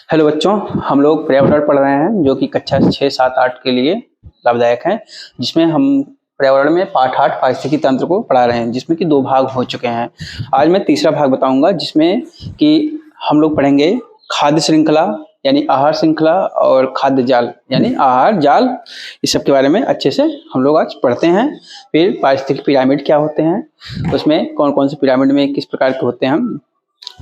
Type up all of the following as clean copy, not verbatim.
Hello बच्चों, हम लोग पर्यावरण पढ़ रहे हैं जो कि कक्षा 6, 7, 8 के लिए लाभदायक है, जिसमें हम पर्यावरण में पाठ 8 पारिस्थितिकी तंत्र को पढ़ा रहे हैं, जिसमें कि 2 भाग हो चुके हैं। आज मैं तीसरा भाग बताऊंगा, जिसमें कि हम लोग पढ़ेंगे खाद्य श्रृंखला यानी आहार श्रृंखला और खाद्य जाल यानी आहार जाल, इस सब के बारे में अच्छे से हम लोग आज पढ़ते हैं। फिर पारिस्थितिकी पिरामिड क्या होते हैं, उसमें कौन कौन से पिरामिड में किस प्रकार के होते हैं,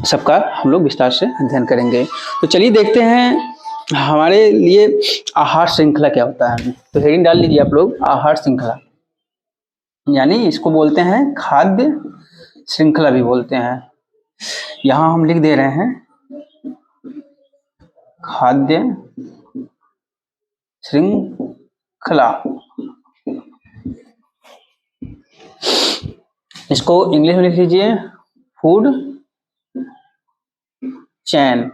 सबका हम लोग विस्तार से अध्ययन करेंगे। तो चलिए देखते हैं हमारे लिए आहार श्रृंखला क्या होता है। तो हेडिंग डाल लीजिए आप लोग, आहार श्रृंखला यानी इसको बोलते हैं खाद्य श्रृंखला भी बोलते हैं। यहां हम लिख दे रहे हैं खाद्य श्रृंखला। इसको इंग्लिश में लिख लीजिए फूड चैन।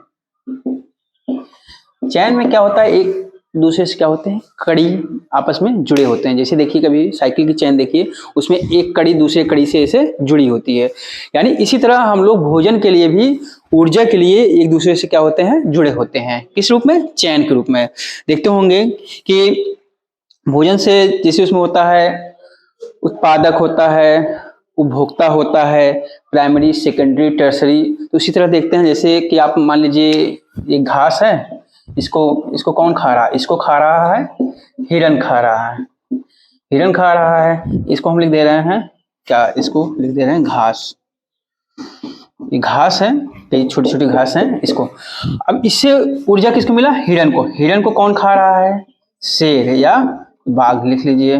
चैन में क्या होता है, एक दूसरे से क्या होते हैं, कड़ी आपस में जुड़े होते हैं। जैसे देखिए कभी साइकिल की चैन देखिए, उसमें एक कड़ी दूसरे कड़ी से ऐसे जुड़ी होती है। यानी इसी तरह हम लोग भोजन के लिए भी, ऊर्जा के लिए एक दूसरे से क्या होते हैं, जुड़े होते हैं। किस रूप में, चैन के रूप में। देखते होंगे कि भोजन से जैसे उसमें होता है उत्पादक होता है, उपभोक्ता होता है, प्राइमरी, सेकेंडरी, टर्सरी। तो इसी तरह देखते हैं जैसे कि आप मान लीजिए ये घास है, इसको कौन खा रहा है, इसको खा रहा है हिरन खा रहा है, हिरन खा रहा है। इसको हम लिख दे रहे हैं क्या, इसको लिख दे रहे हैं घास। ये घास है, कई छोटी छोटी घास है इसको। अब इससे ऊर्जा किसको मिला, हिरन को। हिरन को कौन खा रहा है, शेर या बाघ लिख लीजिए।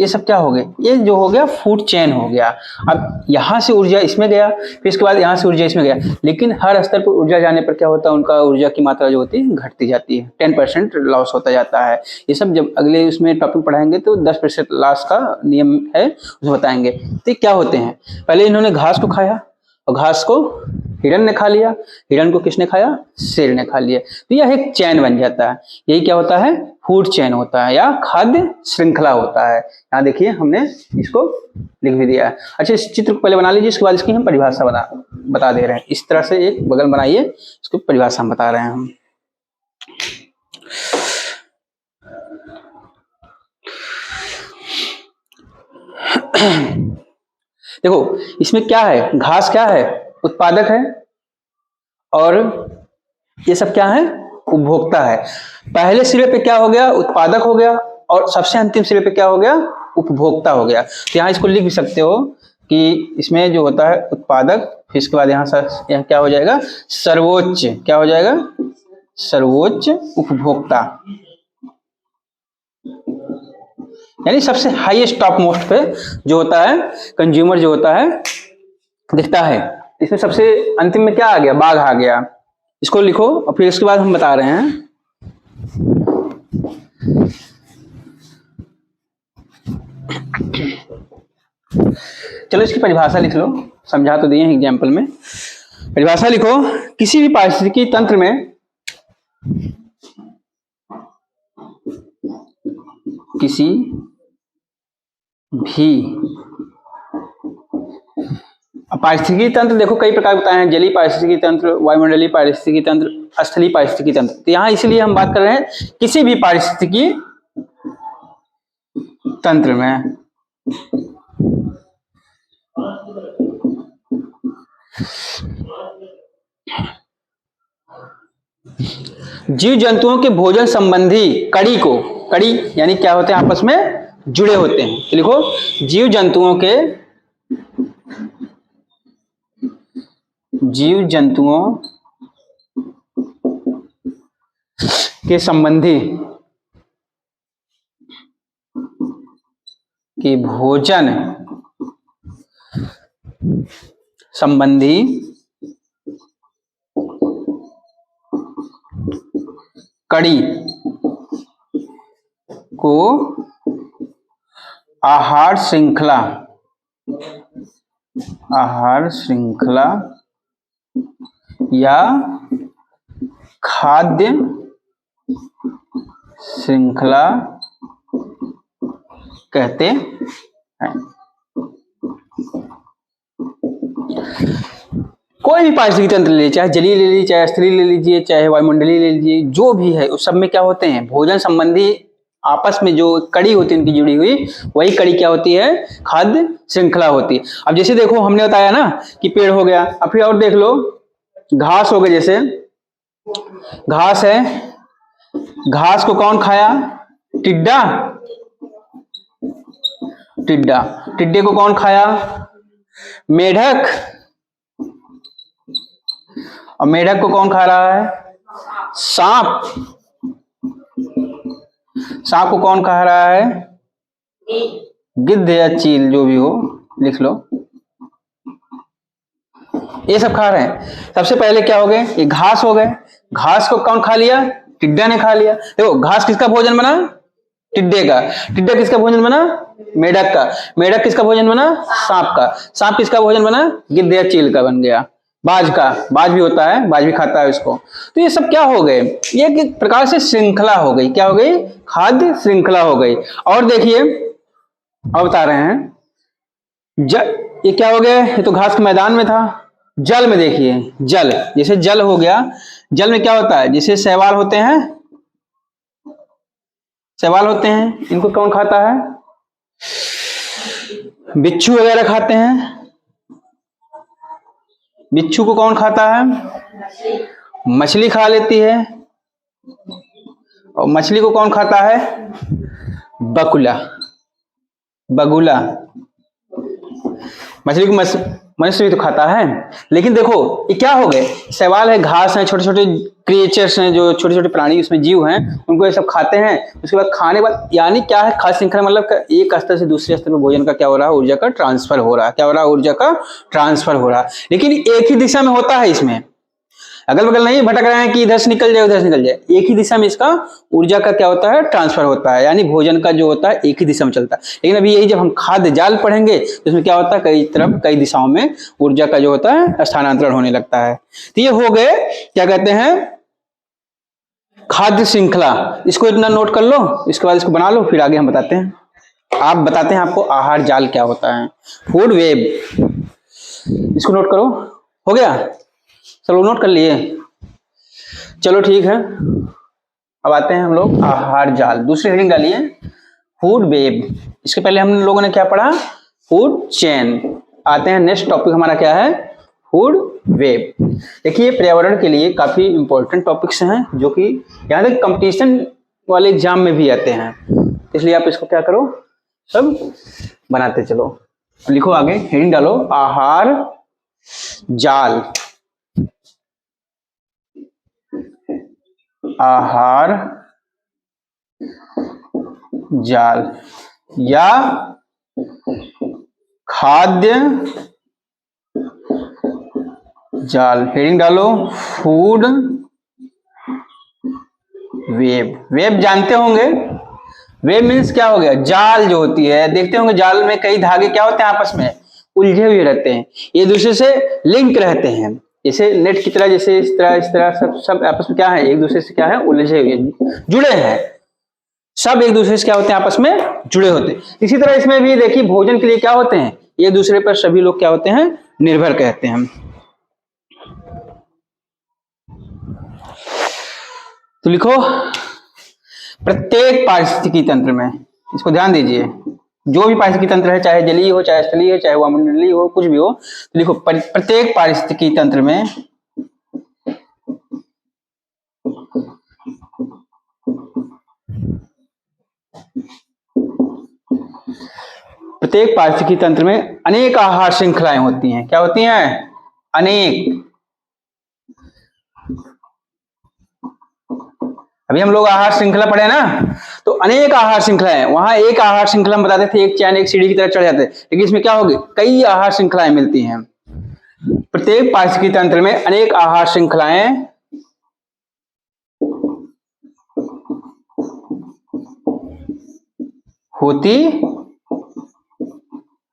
ये सब क्या हो गए, ये जो हो गया फूड चेन हो गया। अब यहाँ से ऊर्जा इसमें गया, फिर इसके बाद यहाँ से ऊर्जा इसमें गया, लेकिन हर स्तर पर ऊर्जा जाने पर क्या होता है, उनका ऊर्जा की मात्रा जो होती है घटती जाती है, 10% लॉस होता जाता है। ये सब जब अगले उसमें टॉपिक पढ़ाएंगे तो 10% लॉस का नियम है, उसमें बताएंगे। तो क्या होते हैं, पहले इन्होंने घास को खाया और घास को हिरन ने खा लिया, हिरन को किसने खाया, शेर ने खा लिया। तो यह एक चैन बन जाता है। यही क्या होता है, फूड चैन होता है या खाद्य श्रृंखला होता है। यहाँ देखिए हमने इसको लिख भी दिया है। अच्छा, इस चित्र को पहले बना लीजिए, इसके बाद इसकी हम परिभाषा बता दे रहे हैं। इस तरह से एक बगल बनाइए, इसको परिभाषा हम बता रहे हैं हम। देखो इसमें क्या है, घास क्या है, उत्पादक है, और ये सब क्या है, उपभोक्ता है। पहले सिरे पे क्या हो गया, उत्पादक हो गया, और सबसे अंतिम सिरे पे क्या हो गया, उपभोक्ता हो गया। तो यहाँ इसको लिख भी सकते हो कि इसमें जो होता है उत्पादक, फिर इसके बाद यहाँ क्या हो जाएगा, सर्वोच्च, क्या हो जाएगा, सर्वोच्च उपभोक्ता, यानी सबसे हाईएस्ट टॉप मोस्ट पे जो होता है कंज्यूमर जो होता है दिखता है। इसमें सबसे अंतिम में क्या आ गया, बाघ आ गया। इसको लिखो और फिर इसके बाद हम बता रहे हैं। चलो इसकी परिभाषा लिख लो, समझा तो दिए हैं एग्जाम्पल में। परिभाषा लिखो, किसी भी पारिस्थितिकी तंत्र में, किसी भी पारिस्थितिकी तंत्र, देखो कई प्रकार बताए हैं, जलीय पारिस्थितिकी तंत्र, वायुमंडलीय पारिस्थितिकी तंत्र, स्थलीय पारिस्थितिकी तंत्र। तो यहाँ इसलिए हम बात कर रहे हैं किसी भी पारिस्थितिकी तंत्र में। जीव जंतुओं के भोजन संबंधी कड़ी को, कड़ी यानी क्या होते हैं, आपस में जुड़े होते हैं। तो लिखो जीव जंतुओं के संबंधी कि भोजन संबंधी कड़ी को आहार श्रृंखला या खाद्य श्रृंखला कहते हैं। कोई भी पारिस्थितिकी तंत्र ले लीजिए, चाहे जलीय ले लीजिए, चाहे स्थलीय ले लीजिए, चाहे वायुमंडलीय ले लीजिए, जो भी है उस सब में क्या होते हैं, भोजन संबंधी आपस में जो कड़ी होती है उनकी जुड़ी हुई, वही कड़ी क्या होती है, खाद्य श्रृंखला होती है। अब जैसे देखो हमने बताया ना कि पेड़ हो गया, अब फिर और देख लो, घास हो गए, जैसे घास है, घास को कौन खाया, टिड्डा, टिड्डा, टिड्डे को कौन खाया, मेढक, और मेढक को कौन खा रहा है, सांप, सांप को कौन खा रहा है, गिद्ध या चील, जो भी हो लिख लो, ये सब खा रहे हैं। सबसे पहले क्या हो गए, ये घास हो गए, घास को कौन खा लिया, टिड्डा ने खा लिया। देखो घास किसका भोजन बना, टिड्डे का, टिड्डा किसका भोजन बना, मेढक का, मेढक किसका भोजन बना, सांप का, सांप किसका भोजन बना, गिद्ध या चील का बन गया, बाज का, बाज भी होता है, बाज भी खाता है इसको। तो ये सब क्या हो गए, ये एक प्रकार से श्रृंखला हो गई, क्या हो गई, खाद्य श्रृंखला हो गई। और देखिए अब बता रहे हैं, ये क्या हो गया, ये तो घास के मैदान में था। जल में देखिए, जल, जैसे जल हो गया, जल में क्या होता है, जैसे शैवाल होते हैं, शैवाल होते हैं, इनको कौन खाता है, बिच्छू वगैरह खाते हैं। बिच्छू को कौन खाता है, मछली खा लेती है। और मछली को कौन खाता है, बकुला, बगुला। मछली को मनुष्य भी तो खाता है। लेकिन देखो ये क्या हो गए, सवाल है, घास है, छोटे छोटे क्रिएचर्स हैं, जो छोटे छोटे प्राणी उसमें जीव हैं, उनको ये सब खाते हैं। उसके बाद खाने के बाद यानी क्या है, खाद्य श्रृंखला मतलब एक स्तर से दूसरे स्तर में भोजन का क्या हो रहा है, ऊर्जा का ट्रांसफर हो रहा है। क्या हो रहा है, ऊर्जा का ट्रांसफर हो रहा है, लेकिन एक ही दिशा में होता है, इसमें अगल बगल नहीं भटक रहे हैं कि इधर से निकल जाए उधर से निकल जाए, एक ही दिशा में इसका ऊर्जा का क्या होता है, ट्रांसफर होता है। यानी भोजन का जो होता है एक ही दिशा में चलता है। लेकिन अभी यही जब हम खाद्य जाल पढ़ेंगे तो इसमें क्या होता है, कई तरफ कई दिशाओं में ऊर्जा का जो होता है स्थानांतरण होने लगता है। तो ये हो गए क्या कहते हैं, खाद्य श्रृंखला। इसको इतना नोट कर लो, इसके बाद इसको बना लो, फिर आगे हम बताते हैं। आप बताते हैं आपको आहार जाल क्या होता है, फूड वेब। इसको नोट करो, हो गया, चलो नोट कर लिए, चलो ठीक है। अब आते हैं हम लोग आहार जाल, दूसरी हेडिंग डालिए फूड वेब। इसके पहले हम लोगों ने क्या पढ़ा, फूड चेन। आते हैं नेक्स्ट टॉपिक हमारा क्या है, फूड वेब। देखिए पर्यावरण के लिए काफी इंपॉर्टेंट टॉपिक्स हैं, जो कि यहाँ तक कंपटीशन वाले एग्जाम में भी आते हैं, इसलिए आप इसको क्या करो, सब बनाते चलो। लिखो आगे, हेडिंग डालो आहार जाल, आहार जाल या खाद्य जाल। हेडिंग डालो फूड वेब। वेब जानते होंगे, वेब मीन्स क्या हो गया, जाल जो होती है, देखते होंगे जाल में कई धागे क्या होते हैं, आपस में उलझे हुए रहते हैं, ये दूसरे से लिंक रहते हैं, जैसे नेट की तरह, जैसे इस तरह सब आपस में क्या है, एक दूसरे से क्या है, उलझे हुए, जुड़े हैं, सब एक दूसरे से क्या होते हैं, आपस में जुड़े होते हैं। इसी तरह इसमें भी देखिए भोजन के लिए क्या होते हैं, एक दूसरे पर सभी लोग क्या होते हैं, निर्भर कहते हैं। तो लिखो प्रत्येक पारिस्थितिकी तंत्र में, इसको ध्यान दीजिए, जो भी पारिस्थितिकी तंत्र है, चाहे जलीय हो, चाहे स्थलीय हो, चाहे वायुमंडलीय हो, कुछ भी हो, तो लिखो प्रत्येक पारिस्थितिकी तंत्र में प्रत्येक पारिस्थितिकी तंत्र में अनेक आहार श्रृंखलाएं होती हैं। क्या होती हैं, अनेक। अभी हम लोग आहार श्रृंखला पढ़े ना, तो अनेक आहार श्रृंखलाएं, वहां एक आहार श्रृंखला हम बताते थे, एक चैन एक सीढ़ी की तरह चढ़ जाते, लेकिन इसमें क्या होगी, कई आहार श्रृंखलाएं मिलती हैं। प्रत्येक पारिस्थितिकी तंत्र में अनेक आहार श्रृंखलाएं होती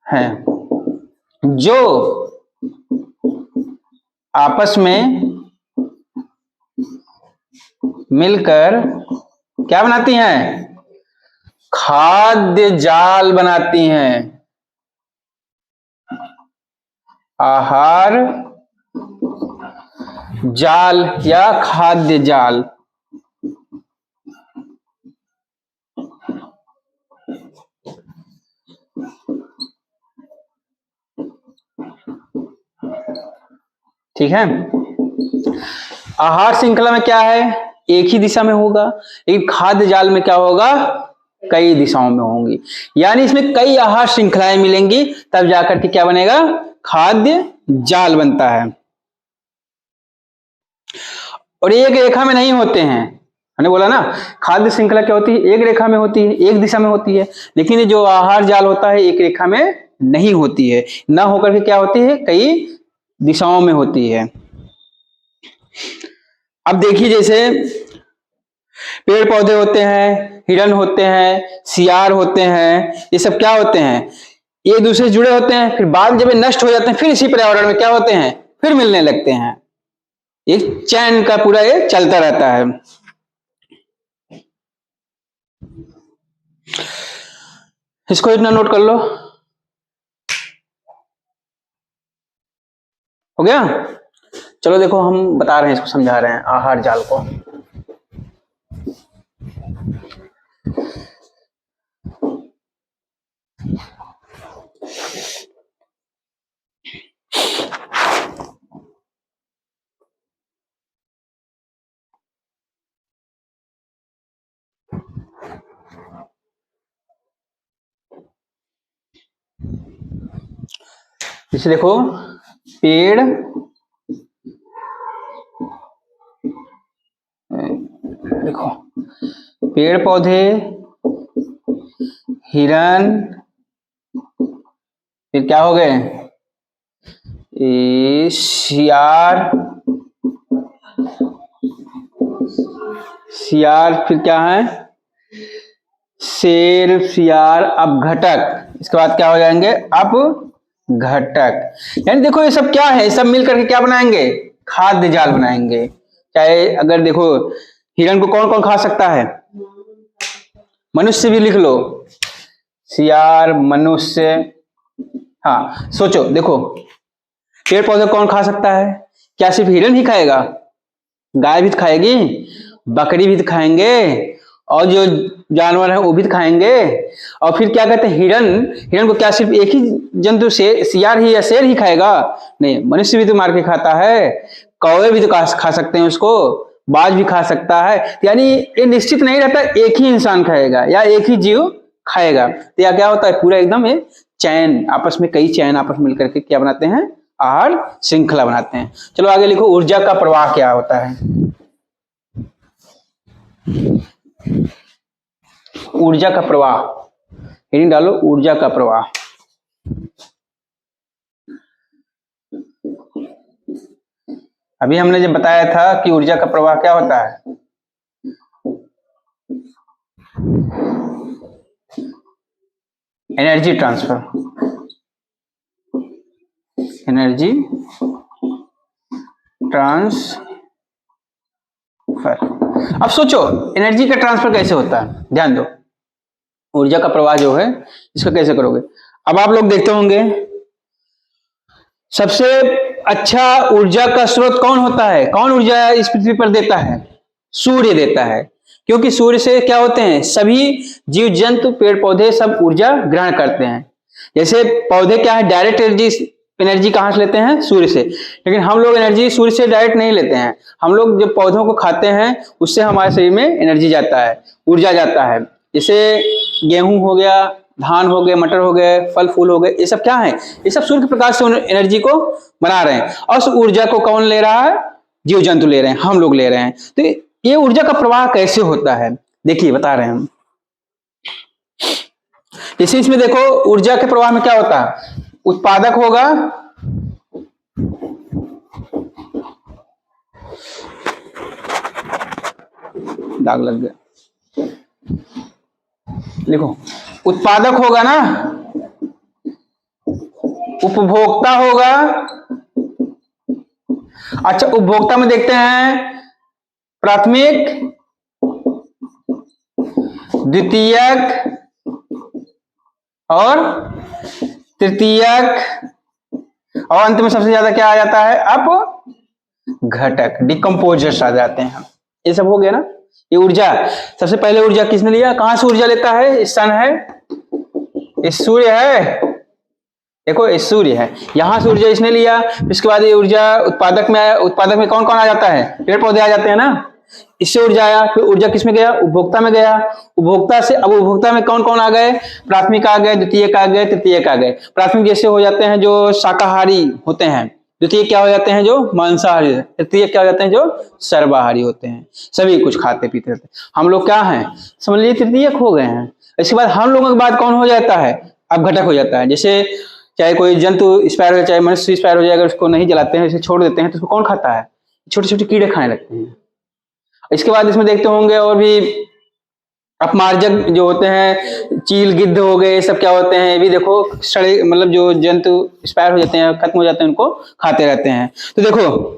हैं, जो आपस में मिलकर क्या बनाती हैं, खाद्य जाल बनाती हैं, आहार जाल या खाद्य जाल। ठीक है, आहार श्रृंखला में क्या है, एक ही दिशा में होगा, लेकिन खाद्य जाल में क्या होगा, कई दिशाओं में होंगी। यानी इसमें कई आहार श्रृंखलाएं मिलेंगी, तब जाकर के क्या बनेगा, खाद्य जाल बनता है। और एक रेखा में नहीं होते हैं, मैंने बोला ना खाद्य श्रृंखला क्या होती है, एक रेखा में होती है, एक दिशा में होती है, लेकिन ये जो आहार जाल होता है एक रेखा में नहीं होती है, ना होकर के क्या होती है, कई दिशाओं में होती है। अब देखिए, जैसे पेड़ पौधे होते हैं, हिरन होते हैं, सियार होते हैं, ये सब क्या होते हैं, एक दूसरे से जुड़े होते हैं, फिर बाद जब ये नष्ट हो जाते हैं फिर इसी पर्यावरण में क्या होते हैं, फिर मिलने लगते हैं। एक चैन का पूरा ये चलता रहता है। इसको इतना नोट कर लो, हो गया। चलो देखो, हम बता रहे हैं, इसको समझा रहे हैं आहार जाल को। जैसे देखो, पेड़, देखो पेड़ पौधे, हिरन, फिर क्या हो गए, सियार, फिर क्या है, शेर, सियार, अपघटक, इसके बाद क्या हो जाएंगे, अपघटक। यानी देखो ये सब क्या है, ये सब मिलकर के क्या बनाएंगे, खाद्य जाल बनाएंगे। चाहे अगर देखो, हिरन को कौन कौन खा सकता है, मनुष्य भी लिख लो, सियार, मनुष्य। हाँ सोचो, देखो पेड़ पौधे कौन खा सकता है, क्या सिर्फ हिरन ही खाएगा, गाय भी तो खाएगी, बकरी भी तो खाएंगे, और जो जानवर है वो भी तो खाएंगे। और फिर क्या कहते हैं, हिरन को क्या सिर्फ एक ही जंतु से सियार ही या शेर ही खाएगा, नहीं, मनुष्य भी तो मार के खाता है, कौवे भी तो खा सकते हैं उसको, बाज भी खा सकता है। यानी ये निश्चित नहीं रहता एक ही इंसान खाएगा या एक ही जीव खाएगा। तो या क्या होता है, पूरा एकदम ये चैन, आपस में कई चैन आपस में मिलकर के क्या बनाते हैं, आहार श्रृंखला बनाते हैं। चलो आगे लिखो, ऊर्जा का प्रवाह क्या होता है। ऊर्जा का प्रवाह, हेडिंग डालो, ऊर्जा का प्रवाह। अभी हमने जब बताया था कि ऊर्जा का प्रवाह क्या होता है, एनर्जी ट्रांसफर, एनर्जी ट्रांसफर। अब सोचो एनर्जी का ट्रांसफर कैसे होता है, ध्यान दो, ऊर्जा का प्रवाह जो है इसका कैसे करोगे। अब आप लोग देखते होंगे सबसे अच्छा ऊर्जा का स्रोत कौन होता है, कौन ऊर्जा इस पृथ्वी पर देता है, सूर्य देता है। क्योंकि सूर्य से क्या होते हैं, सभी जीव जंतु पेड़ पौधे सब ऊर्जा ग्रहण करते हैं। जैसे पौधे क्या है, डायरेक्ट एनर्जी कहां से लेते हैं, सूर्य से, लेकिन हम लोग एनर्जी सूर्य से डायरेक्ट नहीं लेते हैं। हम लोग जब पौधों को खाते हैं उससे हमारे शरीर में एनर्जी जाता है, ऊर्जा जाता है। जैसे गेहूं हो गया, धान हो गए, मटर हो गए, फल फूल हो गए, ये सब क्या है, ये सब सूर्य के प्रकाश से एनर्जी को बना रहे हैं। और उस ऊर्जा को कौन ले रहा है, जीव जंतु ले रहे हैं, हम लोग ले रहे हैं। तो ये ऊर्जा का प्रवाह कैसे होता है, देखिए बता रहे हैं हम। जैसे इसमें देखो ऊर्जा के प्रवाह में क्या होता है, उत्पादक होगा, दाग लग गया, देखो उत्पादक होगा ना, उपभोक्ता होगा। अच्छा, उपभोक्ता में देखते हैं प्राथमिक, द्वितीयक और तृतीयक, और अंत में सबसे ज्यादा क्या आ जाता है, घटक, डिकम्पोजर्स आ जाते हैं। ये सब हो गया ना। ये ऊर्जा, सबसे पहले ऊर्जा किसने लिया, कहां से ऊर्जा लेता है, सन है, इस सूर्य है, देखो इस सूर्य है, यहां से ऊर्जा इसने लिया। इसके बाद ये ऊर्जा उत्पादक में आया, उत्पादक में कौन कौन आ जाता है, पेड़ पौधे आ जाते हैं ना, इससे ऊर्जा आया। फिर ऊर्जा किसमें गया, उपभोक्ता में गया। उपभोक्ता से अब उपभोक्ता में कौन कौन आ गए, प्राथमिक आ गए, द्वितीयक आ गए, तृतीयक आ गए। प्राथमिक जैसे हो जाते हैं जो शाकाहारी होते हैं, द्वितीय क्या हो जाते हैं जो मांसाहारी, तृतीय क्या हो जाते हैं जो सर्वाहारी होते हैं, सभी कुछ खाते पीते रहते हैं। हम लोग क्या हैं, समझ लीजिए तृतीयक हो गए हैं। इसके बाद हम लोगों के बाद कौन हो जाता है, अब घटक हो जाता है। जैसे चाहे कोई जंतु एक्सपायर हो, चाहे मनुष्य एक्सपायर हो जाए, अगर उसको नहीं जलाते हैं, इसे छोड़ देते हैं, तो उसको कौन खाता है, छोटे छोटे कीड़े खाने लगते हैं। इसके बाद इसमें देखते होंगे और भी अपमार्जक जो होते हैं, चील गिद्ध हो गए, ये सब क्या होते हैं, ये भी देखो सड़े, मतलब जो जंतु एक्सपायर हो जाते हैं, खत्म हो जाते हैं, उनको खाते रहते हैं। तो देखो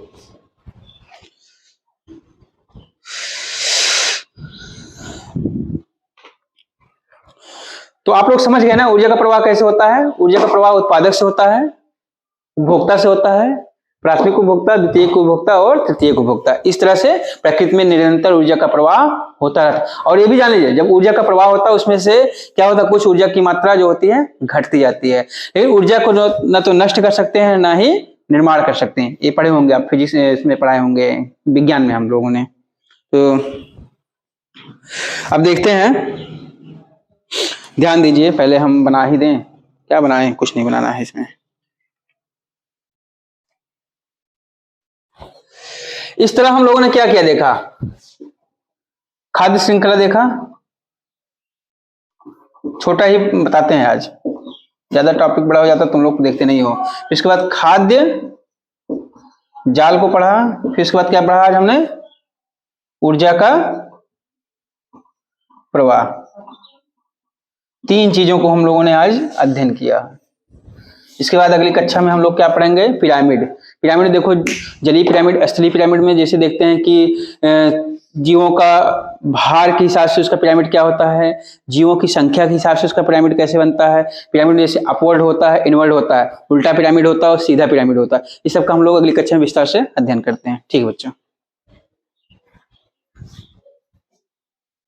तो आप लोग समझ गए ना ऊर्जा का प्रवाह कैसे होता है। ऊर्जा का प्रवाह उत्पादक से होता है, उपभोक्ता से होता है, प्राथमिक उपभोक्ता, द्वितीयक उपभोक्ता और तृतीयक उपभोक्ता। इस तरह से प्रकृति में निरंतर ऊर्जा का प्रवाह होता रहता है। और ये भी जान लीजिए, जब ऊर्जा का प्रवाह होता है उसमें से क्या होता है, कुछ ऊर्जा की मात्रा जो होती है घटती जाती है। लेकिन ऊर्जा को न तो नष्ट कर सकते हैं, ना ही निर्माण कर सकते हैं। ये पढ़े होंगे आप, फिजिक्स में पढ़ाए होंगे, विज्ञान में हम लोगों ने। तो अब देखते हैं, ध्यान दीजिए, पहले हम बना ही दें, क्या बनाएं, कुछ नहीं बनाना है इसमें। इस तरह हम लोगों ने क्या क्या देखा, खाद्य श्रृंखला देखा, छोटा ही बताते हैं आज, ज्यादा टॉपिक बड़ा हो जाता तुम लोग देखते नहीं हो। इसके बाद खाद्य जाल को पढ़ा, फिर इसके बाद क्या पढ़ा आज हमने, ऊर्जा का प्रवाह। तीन चीजों को हम लोगों ने आज अध्ययन किया। इसके बाद अगली कक्षा में हम लोग क्या पढ़ेंगे, पिरामिड। पिरामिड देखो, जलीय पिरामिड, स्थलीय पिरामिड में जैसे देखते हैं कि जीवों का भार के हिसाब से उसका पिरामिड क्या होता है, जीवों की संख्या के हिसाब से उसका पिरामिड कैसे बनता है। पिरामिड जैसे अपवर्ड होता है, इनवर्ड होता है, उल्टा पिरामिड होता है और सीधा पिरामिड होता है। इस सब का हम लोग अगली कक्षा में विस्तार से अध्ययन करते हैं। ठीक है बच्चों।